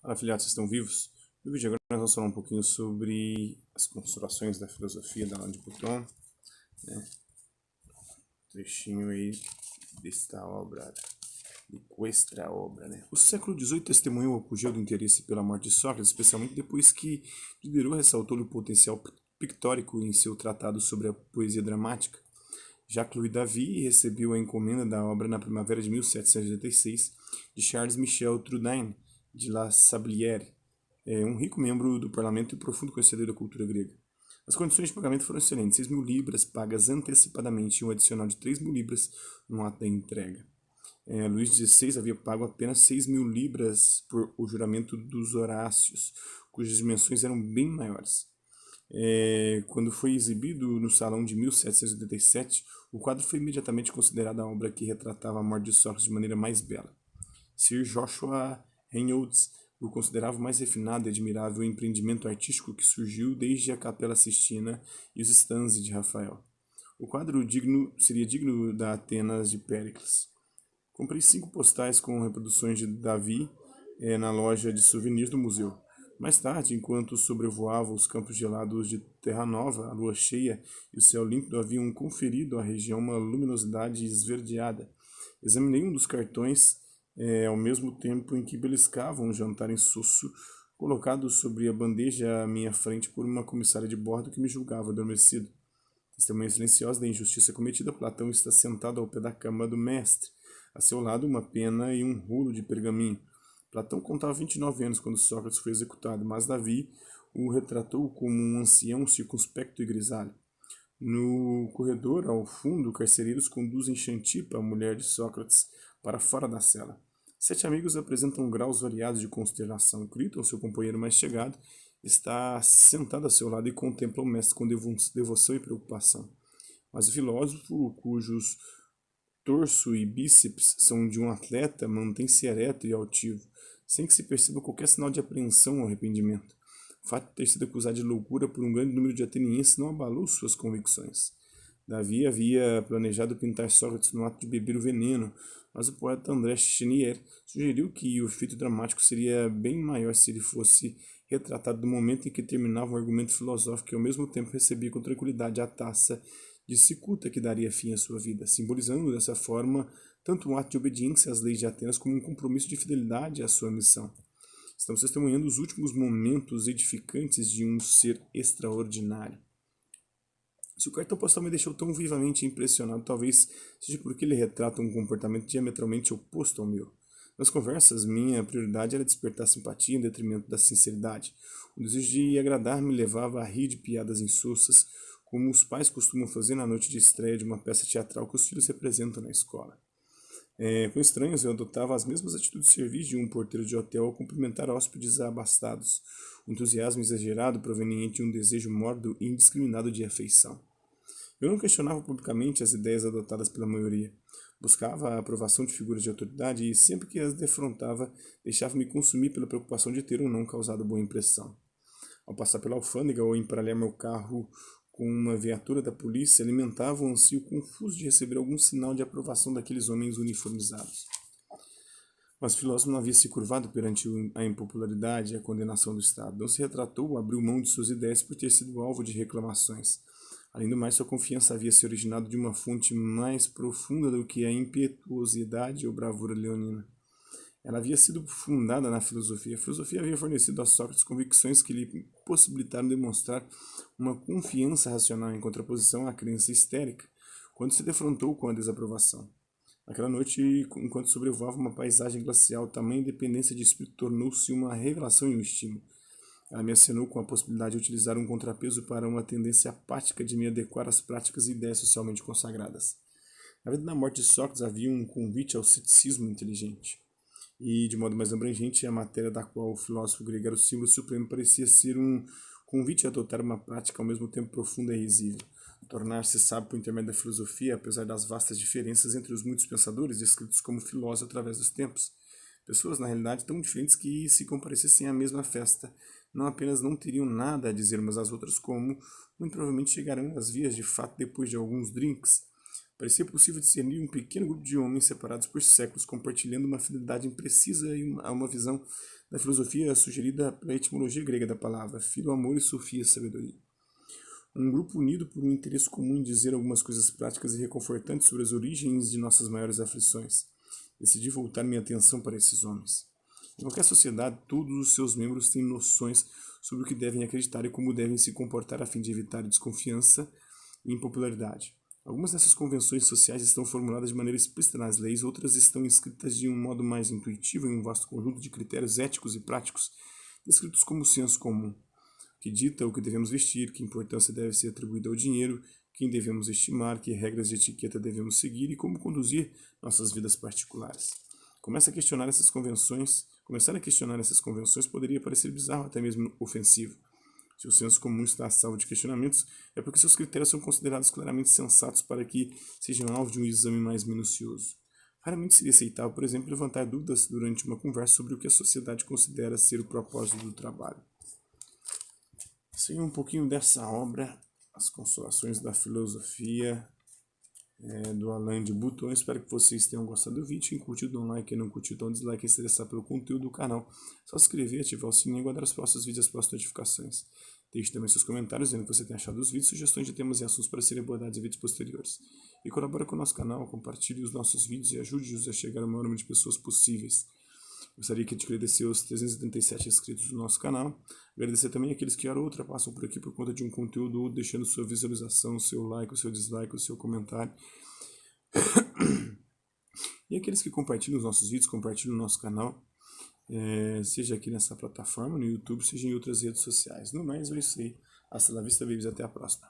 Fala, filhotes, estão vivos? No vídeo agora nós vamos falar um pouquinho sobre as constelações da filosofia da Alain de Botton, né? Trechinho aí desta obra, de questa obra, né? O século XVIII testemunhou o apogeu do interesse pela morte de Sócrates, especialmente depois que Diderot ressaltou o potencial pictórico em seu tratado sobre a poesia dramática. Jacques-Louis David recebeu a encomenda da obra na primavera de 1786 de Charles Michel Trudine de La Sablière, um rico membro do parlamento e profundo conhecedor da cultura grega. As condições de pagamento foram excelentes: 6.000 libras pagas antecipadamente e um adicional de 3.000 libras no ato da entrega. Luís XVI havia pago apenas 6.000 libras por o juramento dos Horácios, cujas dimensões eram bem maiores. Quando foi exibido no Salão de 1787, o quadro foi imediatamente considerado a obra que retratava a morte de Sócrates de maneira mais bela. Sir Joshua Reynolds o considerava o mais refinado e admirável empreendimento artístico que surgiu desde a Capela Sistina e os Stanzi de Rafael. O quadro seria digno da Atenas de Péricles. Comprei 5 postais com reproduções de Davi na loja de souvenirs do museu. Mais tarde, enquanto sobrevoava os campos gelados de Terra Nova, a lua cheia e o céu límpido haviam conferido à região uma luminosidade esverdeada. Examinei um dos cartões ao mesmo tempo em que beliscava um jantar insosso colocado sobre a bandeja à minha frente por uma comissária de bordo que me julgava adormecido. Testemunha silenciosa da injustiça cometida, Platão está sentado ao pé da cama do mestre. A seu lado, uma pena e um rolo de pergaminho. Platão contava 29 anos quando Sócrates foi executado, mas Davi o retratou como um ancião circunspecto e grisalho. No corredor, ao fundo, carcereiros conduzem Xantipa, a mulher de Sócrates, para fora da cela. 7 amigos apresentam graus variados de consternação. Criton, seu companheiro mais chegado, está sentado a seu lado e contempla o mestre com devoção e preocupação. Mas o filósofo, cujos torso e bíceps são de um atleta, mantém-se ereto e altivo, sem que se perceba qualquer sinal de apreensão ou arrependimento. O fato de ter sido acusado de loucura por um grande número de atenienses não abalou suas convicções. Davi havia planejado pintar Sócrates no ato de beber o veneno, mas o poeta André Chenier sugeriu que o efeito dramático seria bem maior se ele fosse retratado no momento em que terminava um argumento filosófico e ao mesmo tempo recebia com tranquilidade a taça de cicuta que daria fim à sua vida, simbolizando dessa forma tanto um ato de obediência às leis de Atenas como um compromisso de fidelidade à sua missão. Estamos testemunhando os últimos momentos edificantes de um ser extraordinário. Se o cartão postal me deixou tão vivamente impressionado, talvez seja porque ele retrata um comportamento diametralmente oposto ao meu. Nas conversas, minha prioridade era despertar simpatia em detrimento da sinceridade. O desejo de agradar me levava a rir de piadas insossas, como os pais costumam fazer na noite de estreia de uma peça teatral que os filhos representam na escola. Com estranhos, eu adotava as mesmas atitudes servis de um porteiro de hotel ao cumprimentar hóspedes abastados, um entusiasmo exagerado proveniente de um desejo mórbido e indiscriminado de afeição. Eu não questionava publicamente as ideias adotadas pela maioria. Buscava a aprovação de figuras de autoridade e, sempre que as defrontava, deixava-me consumir pela preocupação de ter ou não causado boa impressão. Ao passar pela alfândega ou emparelhar meu carro com uma viatura da polícia, alimentava o ansio confuso de receber algum sinal de aprovação daqueles homens uniformizados. Mas o filósofo não havia se curvado perante a impopularidade e a condenação do Estado. Não se retratou ou abriu mão de suas ideias por ter sido alvo de reclamações. Além do mais, sua confiança havia se originado de uma fonte mais profunda do que a impetuosidade ou bravura leonina. Ela havia sido fundada na filosofia. A filosofia havia fornecido a Sócrates convicções que lhe possibilitaram demonstrar uma confiança racional em contraposição à crença histérica, quando se defrontou com a desaprovação. Naquela noite, enquanto sobrevoava uma paisagem glacial, tamanha independência de espírito tornou-se uma revelação e um estímulo. Ela me acenou com a possibilidade de utilizar um contrapeso para uma tendência apática de me adequar às práticas e ideias socialmente consagradas. Na vida da morte de Sócrates havia um convite ao ceticismo inteligente. E, de modo mais abrangente, a matéria da qual o filósofo grego era o símbolo supremo parecia ser um convite a adotar uma prática ao mesmo tempo profunda e risível. Tornar-se sábio por intermédio da filosofia, apesar das vastas diferenças entre os muitos pensadores descritos como filósofos através dos tempos. Pessoas, na realidade, tão diferentes que, se comparecessem à mesma festa, não apenas não teriam nada a dizer umas às outras, como muito provavelmente chegarão às vias de fato depois de alguns drinks. parecia possível discernir um pequeno grupo de homens separados por séculos, compartilhando uma fidelidade imprecisa a uma visão da filosofia sugerida pela etimologia grega da palavra, filo, amor e sofia, sabedoria. Um grupo unido por um interesse comum em dizer algumas coisas práticas e reconfortantes sobre as origens de nossas maiores aflições. Decidi voltar minha atenção para esses homens. Em qualquer sociedade, todos os seus membros têm noções sobre o que devem acreditar e como devem se comportar a fim de evitar desconfiança e impopularidade. Algumas dessas convenções sociais estão formuladas de maneira explícita nas leis, outras estão escritas de um modo mais intuitivo em um vasto conjunto de critérios éticos e práticos, descritos como senso comum, que dita o que devemos vestir, que importância deve ser atribuída ao dinheiro, quem devemos estimar, que regras de etiqueta devemos seguir e como conduzir nossas vidas particulares. Começar a questionar essas convenções poderia parecer bizarro, até mesmo ofensivo. Se o senso comum está a salvo de questionamentos, é porque seus critérios são considerados claramente sensatos para que sejam alvo de um exame mais minucioso. Raramente seria aceitável, por exemplo, levantar dúvidas durante uma conversa sobre o que a sociedade considera ser o propósito do trabalho. Sei um pouquinho dessa obra, As Consolações da Filosofia, do Alain de Botton. Espero que vocês tenham gostado do vídeo. Quem curtiu, dá um like. Quem não curtiu, dá um dislike. Quem se interessar pelo conteúdo do canal, só se inscrever, ativar o sininho e aguardar os próximos vídeos e as próximas notificações. Deixe também seus comentários dizendo o que você tem achado dos vídeos, sugestões de temas e assuntos para serem abordados em vídeos posteriores. E colabore com o nosso canal, compartilhe os nossos vídeos e ajude-nos a chegar ao maior número de pessoas possíveis. Gostaria de agradecer os 377 inscritos do nosso canal. Agradecer também aqueles que ultrapassam por aqui por conta de um conteúdo ou deixando sua visualização, seu like, o seu dislike, o seu comentário. E aqueles que compartilham os nossos vídeos, compartilham o nosso canal, seja aqui nessa plataforma, no YouTube, seja em outras redes sociais. No mais, é isso aí. Hasta la vista, babies. Até a próxima.